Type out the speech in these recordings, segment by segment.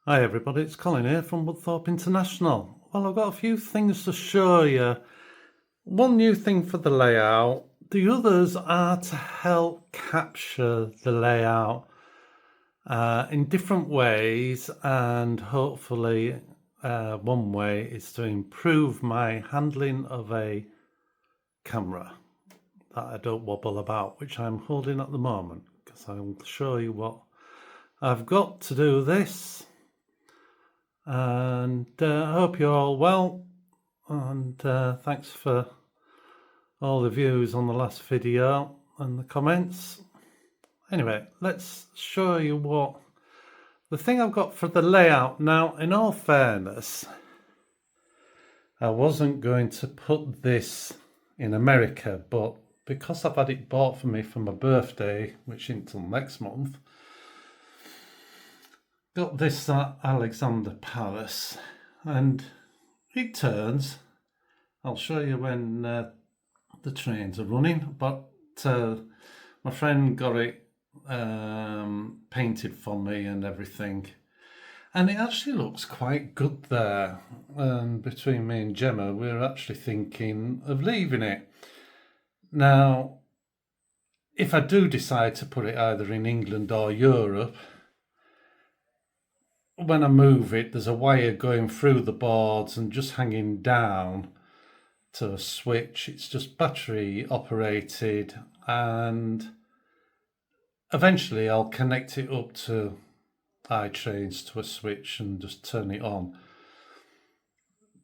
Hi everybody, it's Colin here from Woodthorp International. Well, I've got a few things to show you. One new thing for the layout, the others are to help capture the layout in different ways, and hopefully one way is to improve my handling of a camera that I don't wobble about, which I'm holding at the moment, because I'll show you what I've got to do this. And I hope you're all well, and thanks for all the views on the last video and the comments. Anyway, let's show you what the thing I've got for the layout. Now, in all fairness, I wasn't going to put this in America, but because I've had it bought for me for my birthday, which isn't until next month, got this at Alexander Palace, and it turns. I'll show you when the trains are running, but my friend got it painted for me and everything, and it actually looks quite good there. And between me and Gemma, we're actually thinking of leaving it. Now, if I do decide to put it either in England or Europe, when I move it, there's a wire going through the boards and just hanging down to a switch. It's just battery operated, and eventually I'll connect it up to iTrains to a switch and just turn it on.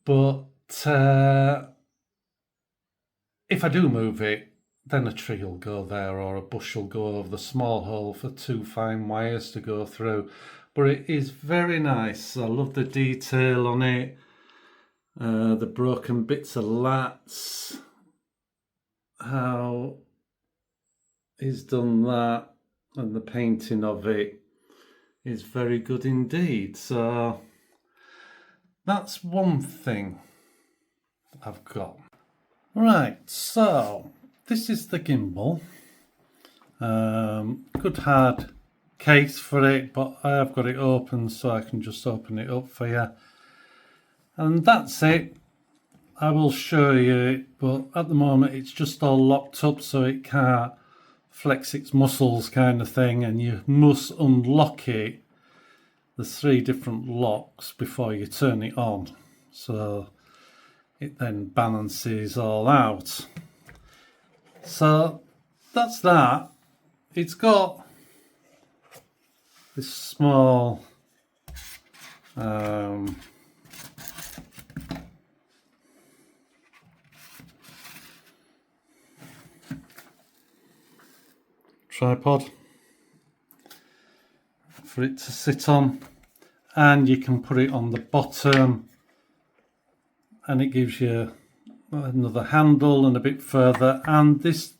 But if I do move it, then a tree will go there or a bush will go over the small hole for two fine wires to go through. But it is very nice. I love the detail on it. The broken bits of lats. How he's done that, and the painting of it is very good indeed. So that's one thing I've got. Right, so this is the gimbal. Good hard case for it, but I have got it open, so I can just open it up for you, and that's it. I will show you it, but at the moment it's just all locked up, so it can't flex its muscles kind of thing, and you must unlock it. There's 3 different locks before you turn it on, so it then balances all out. So that's that. It's got this small tripod for it to sit on, and you can put it on the bottom, and it gives you another handle and a bit further, and this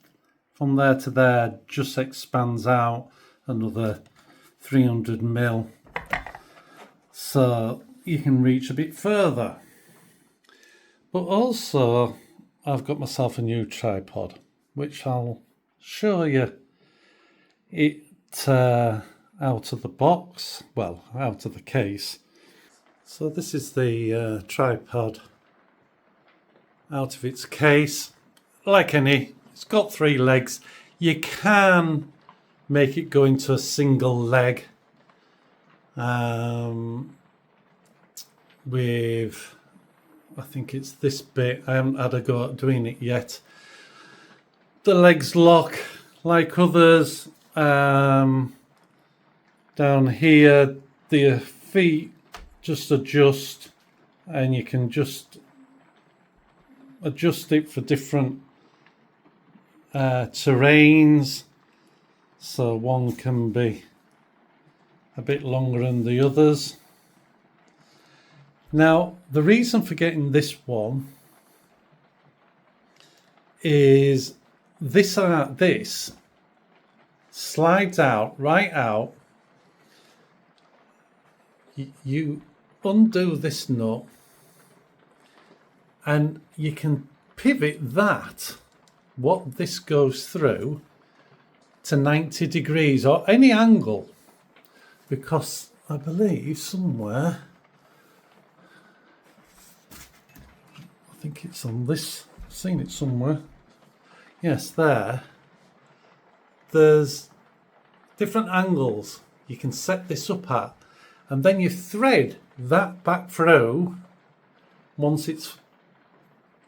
from there to there just expands out another 300mm, so you can reach a bit further. But also I've got myself a new tripod, which I'll show you it out of the box, well, out of the case. So this is the tripod out of its case. Like any, it's got 3 legs. You can make it go into a single leg with, I think it's this bit. I haven't had a go at doing it yet. The legs lock like others. Down here the feet just adjust, and you can just adjust it for different terrains. So one can be a bit longer than the others. Now, the reason for getting this one is this slides out, right out. You undo this nut, and you can pivot that, what this goes through, to 90 degrees or any angle, because I believe somewhere, I think it's on this, I've seen it somewhere. Yes, there's different angles you can set this up at, and then you thread that back through once it's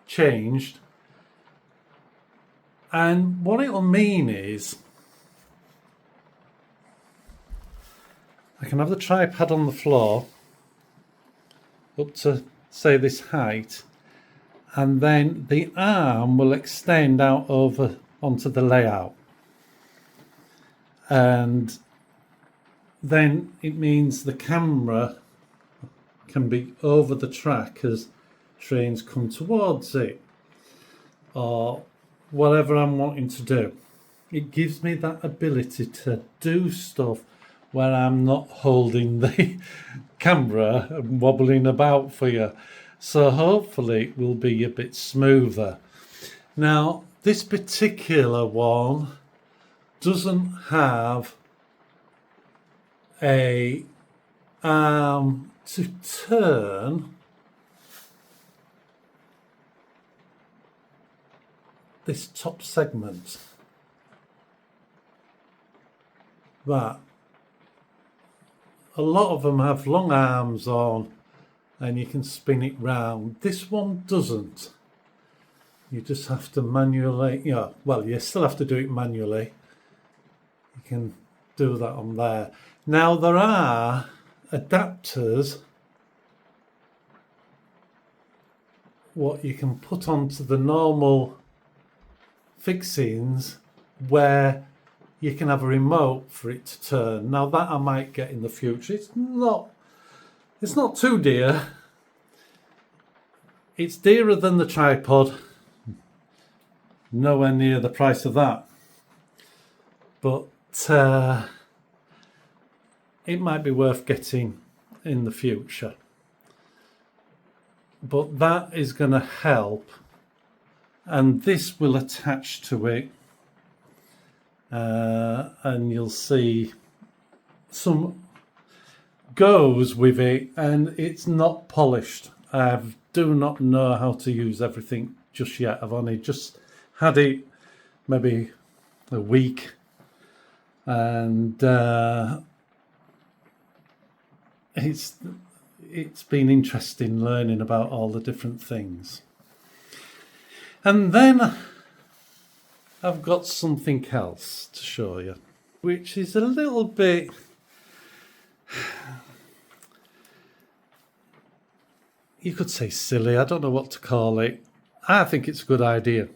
changed. And what it'll mean is I can have the tripod on the floor up to, say, this height, and then the arm will extend out over onto the layout. And then it means the camera can be over the track as trains come towards it, or whatever I'm wanting to do. It gives me that ability to do stuff where I'm not holding the camera and wobbling about for you. So hopefully it will be a bit smoother. Now, this particular one doesn't have a arm to turn this top segment. But a lot of them have long arms on and you can spin it round. This one doesn't. You just have to manually, you still have to do it manually. You can do that on there. Now there are adapters what you can put onto the normal fixings where you can have a remote for it to turn. Now that I might get in the future. It's not too dear. It's dearer than the tripod. Nowhere near the price of that. But it might be worth getting in the future. But that is going to help. And this will attach to it. And you'll see some goes with it, and it's not polished. I do not know how to use everything just yet. I've only just had it maybe a week, and it's been interesting learning about all the different things. And then I've got something else to show you, which is a little bit you could say silly. I don't know what to call it. I think it's a good idea,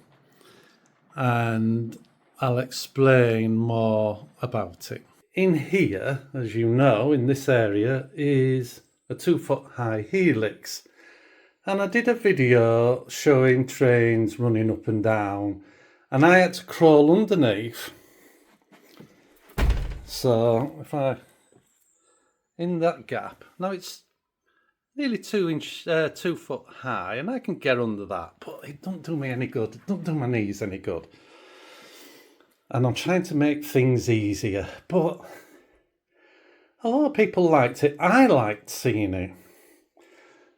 and I'll explain more about it. In here, as you know, in this area is a 2-foot high helix, and I did a video showing trains running up and down, and I had to crawl underneath. So if I, in that gap, now it's nearly 2 foot high, and I can get under that, but it don't do me any good. It don't do my knees any good. And I'm trying to make things easier, but a lot of people liked it. I liked seeing it.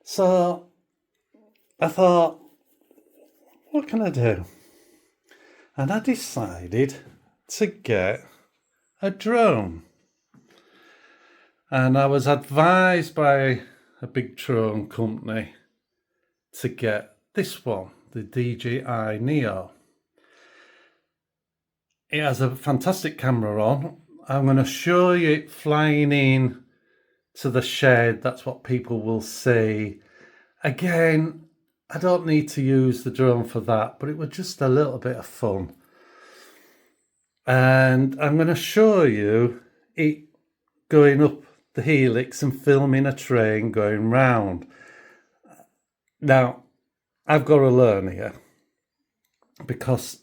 So I thought, what can I do? And I decided to get a drone. And I was advised by a big drone company to get this one, the DJI Neo. It has a fantastic camera on. I'm going to show you it flying in to the shed. That's what people will see. Again, I don't need to use the drone for that, but it was just a little bit of fun. And I'm going to show you it going up the helix and filming a train going round. Now, I've got to learn here, because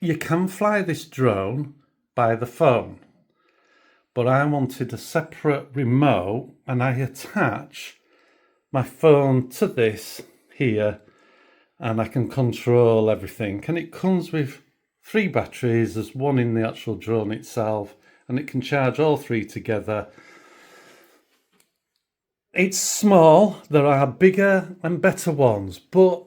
you can fly this drone by the phone, but I wanted a separate remote, and I attach my phone to this here, and I can control everything. And it comes with 3 batteries. There's one in the actual drone itself, and it can charge all 3 together. It's small. There are bigger and better ones, but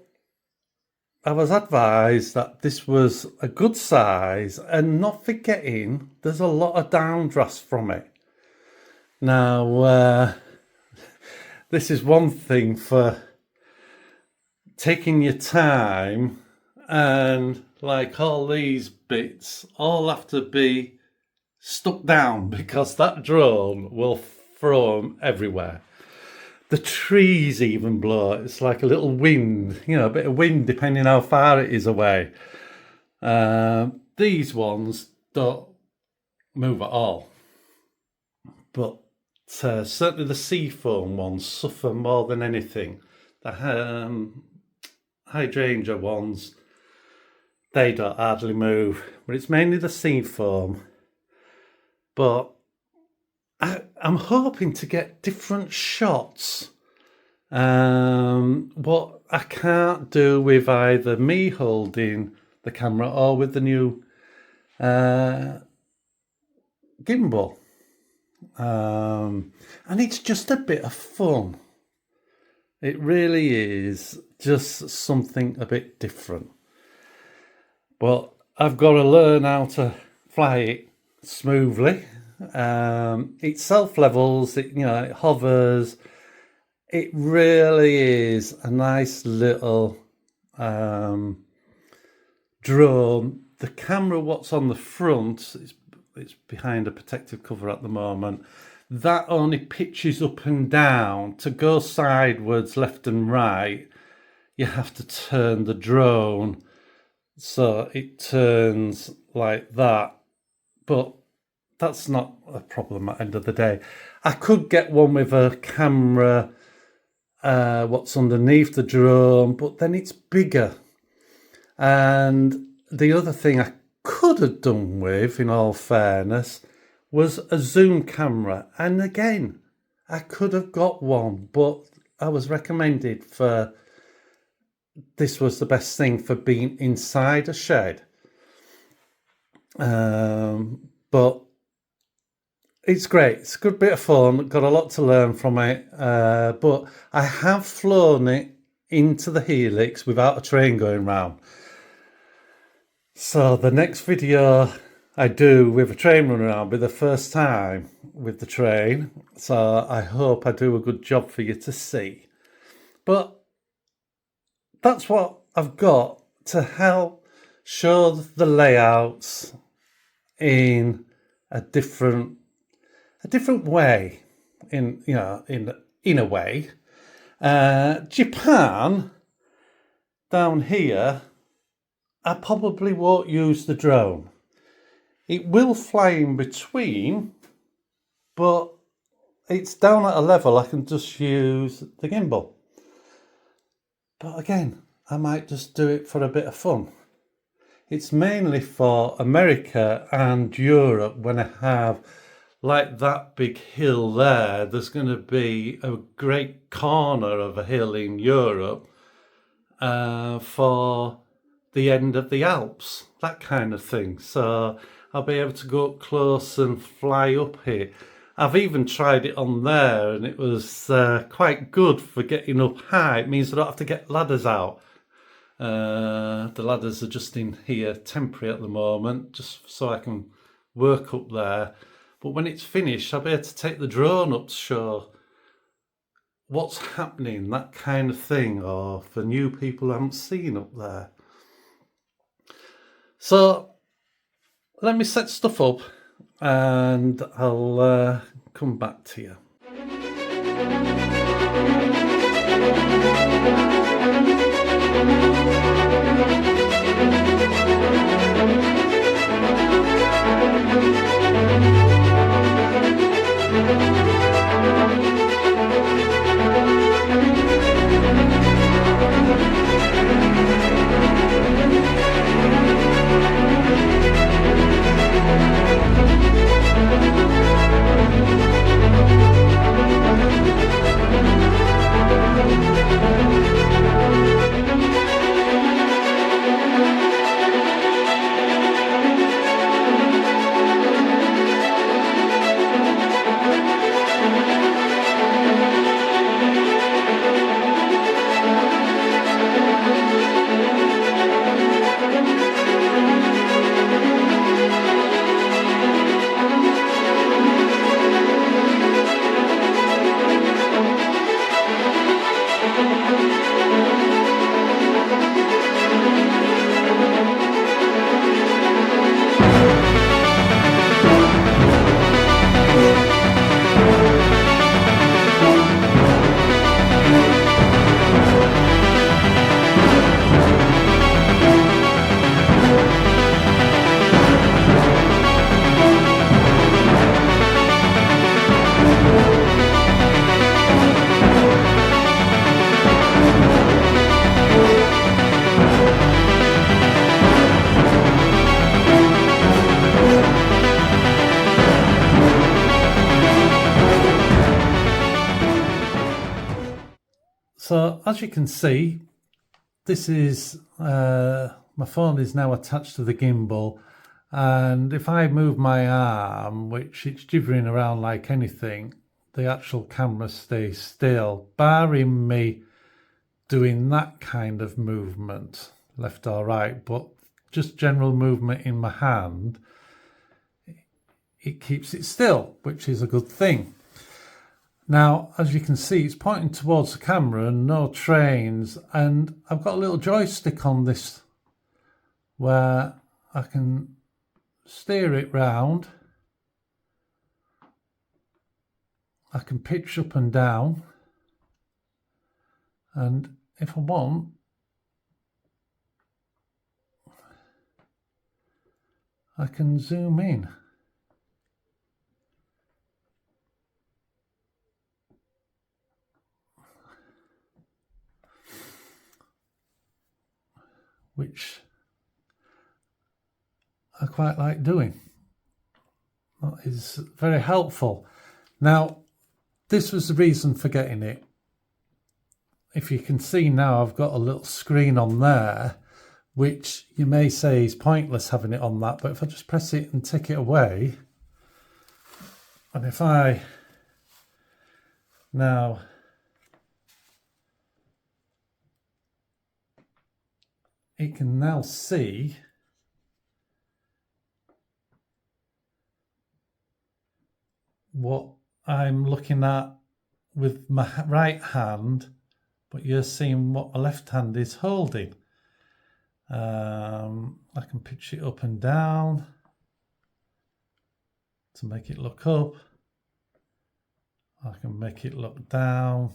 I was advised that this was a good size, and not forgetting there's a lot of downdrafts from it. Now, this is one thing for taking your time, and like all these bits all have to be stuck down because that drone will throw them everywhere. The trees even blow. It's like a little wind, you know, a bit of wind depending how far it is away. These ones don't move at all, but certainly the seafoam ones suffer more than anything. The hydrangea ones, they don't hardly move, but it's mainly the seafoam. But I'm hoping to get different shots. What I can't do with either me holding the camera or with the new gimbal. And it's just a bit of fun. It really is just something a bit different. But I've got to learn how to fly it smoothly. It self-levels, it hovers. It really is a nice little drone. The camera, what's on the front, it's behind a protective cover at the moment. That only pitches up and down. To go sideways, left and right, you have to turn the drone so it turns like that. But that's not a problem at the end of the day. I could get one with a camera, what's underneath the drone, but then it's bigger. And the other thing I could have done with, in all fairness, was a zoom camera. And again, I could have got one, but I was recommended for, this was the best thing for being inside a shed. But it's great. It's a good bit of fun. Got a lot to learn from it. But I have flown it into the helix without a train going round. So the next video I do with a train running around will be the first time with the train. So I hope I do a good job for you to see. But that's what I've got to help show the layouts in a different way, in a way. Japan, down here, I probably won't use the drone. It will fly in between, but it's down at a level I can just use the gimbal. But again, I might just do it for a bit of fun. It's mainly for America and Europe. When I have like that big hill there, there's going to be a great corner of a hill in Europe for the end of the Alps, that kind of thing. So I'll be able to go up close and fly up here. I've even tried it on there, and it was quite good for getting up high. It means I don't have to get ladders out. The ladders are just in here temporary at the moment, just so I can work up there. But when it's finished, I'll be able to take the drone up to show what's happening, that kind of thing, or for new people who haven't seen up there. So let me set stuff up and I'll come back to you. So as you can see, this is my phone is now attached to the gimbal, and if I move my arm, which it's jiggering around like anything, the actual camera stays still, barring me doing that kind of movement, left or right, but just general movement in my hand, it keeps it still, which is a good thing. Now, as you can see, it's pointing towards the camera and no trains, and I've got a little joystick on this where I can steer it round. I can pitch up and down, and if I want, I can zoom in. Which I quite like doing. That is very helpful. Now, this was the reason for getting it. If you can see now, I've got a little screen on there, which you may say is pointless having it on that, but if I just press it and take it away, and if I now it can now see what I'm looking at with my right hand, but you're seeing what my left hand is holding. I can pitch it up and down to make it look up. I can make it look down,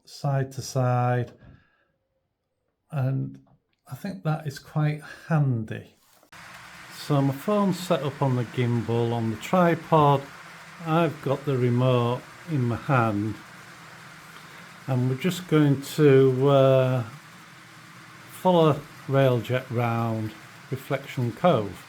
side to side, and I think that is quite handy. So my phone's set up on the gimbal. On the tripod, I've got the remote in my hand, and we're just going to follow Railjet round Reflection Cove.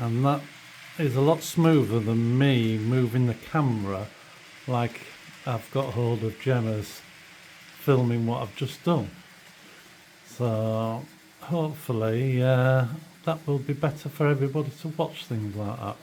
And that is a lot smoother than me moving the camera like I've got hold of Gemma's filming what I've just done. So hopefully that will be better for everybody to watch things like that.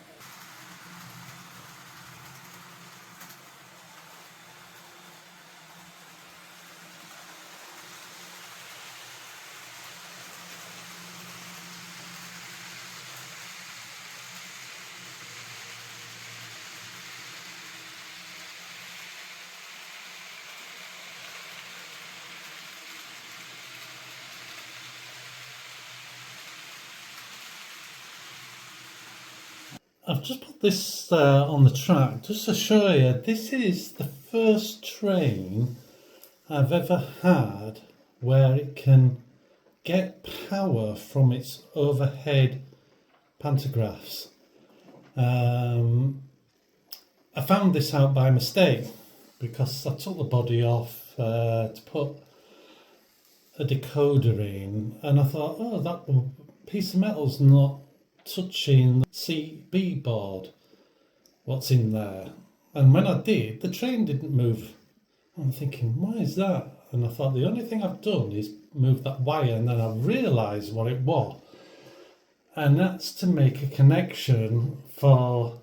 I've just put this on the track just to show you, this is the first train I've ever had where it can get power from its overhead pantographs. I found this out by mistake because I took the body off to put a decoder in, and I thought, oh, that piece of metal's not touching the CB board, what's in there. And when I did, the train didn't move. I'm thinking, why is that? And I thought, the only thing I've done is move that wire, and then I realised what it was. And that's to make a connection for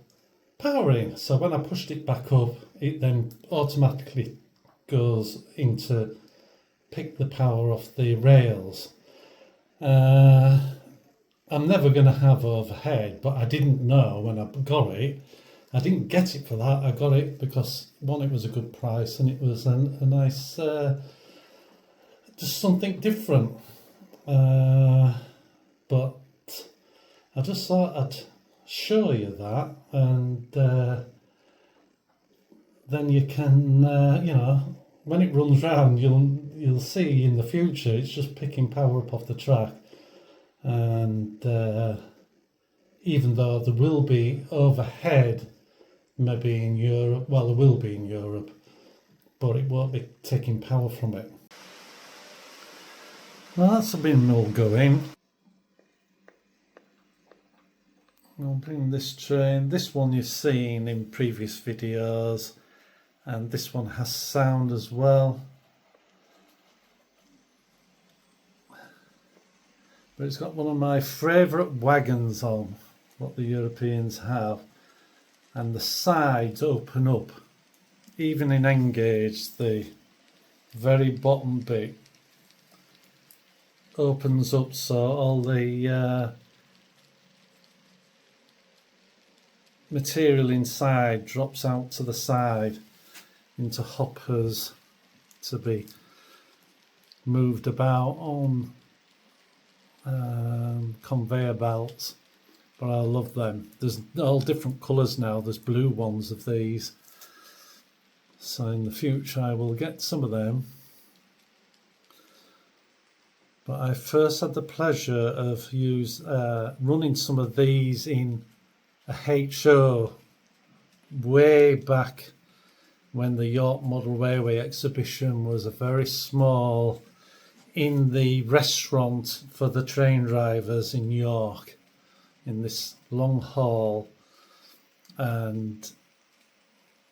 powering. So when I pushed it back up, it then automatically goes into pick the power off the rails. I'm never going to have overhead, but I didn't know when I got it. I didn't get it for that. I got it because, one, it was a good price, and it was a nice, just something different. But I just thought I'd show you that, and then you can, when it runs round, you'll see in the future it's just picking power up off the track, and even though there will be overhead, maybe in Europe, well, there will be in Europe, but it won't be taking power from it. Well, that's a windmill going. I'll bring this train. This one you've seen in previous videos, and this one has sound as well. But it's got one of my favourite wagons on, what the Europeans have, and the sides open up. Even in Engage, the very bottom bit opens up, so all the material inside drops out to the side into hoppers to be moved about on conveyor belts. But I love them. There's all different colours now. There's blue ones of these, so in the future I will get some of them. But I first had the pleasure of running some of these in a HO way back when the York Model Railway exhibition was a very small, in the restaurant for the train drivers in York, in this long hall, and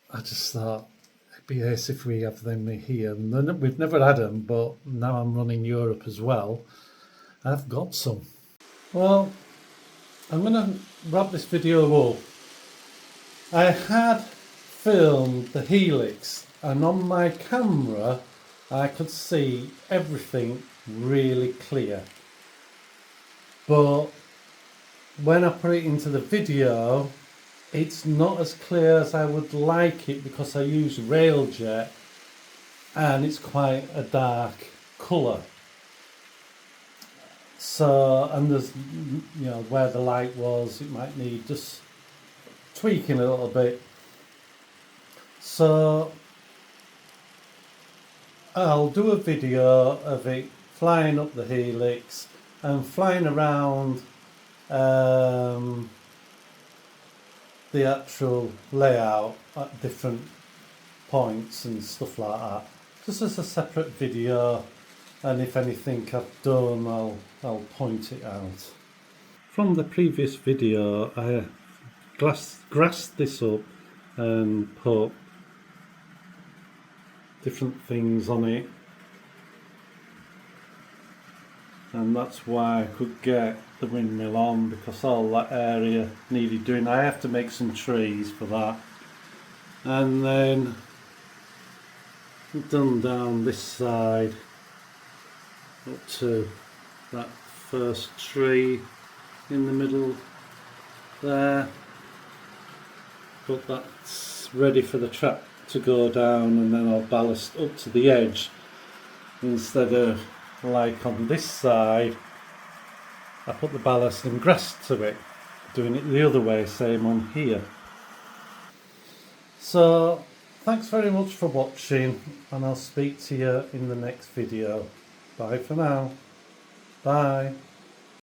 I just thought it'd be nice if we have them here. And we've never had them, but now I'm running Europe as well, I've got some. Well, I'm going to wrap this video up. I had filmed the helix, and on my camera I could see everything really clear, but when I put it into the video it's not as clear as I would like it, because I use Railjet and it's quite a dark colour. So, and there's, you know, where the light was, it might need just tweaking a little bit. So I'll do a video of it flying up the helix and flying around the actual layout at different points and stuff like that, just as a separate video. And if anything I've done, I'll point it out. From the previous video, I grassed this up and put different things on it, and that's why I could get the windmill on, because all that area needed doing. I have to make some trees for that, and then done down this side up to that first tree in the middle there, but that's ready for the track to go down, and then I'll ballast up to the edge instead of like on this side. I put the ballast and grass to it, doing it the other way, same on here. So thanks very much for watching, and I'll speak to you in the next video. Bye for now. Bye.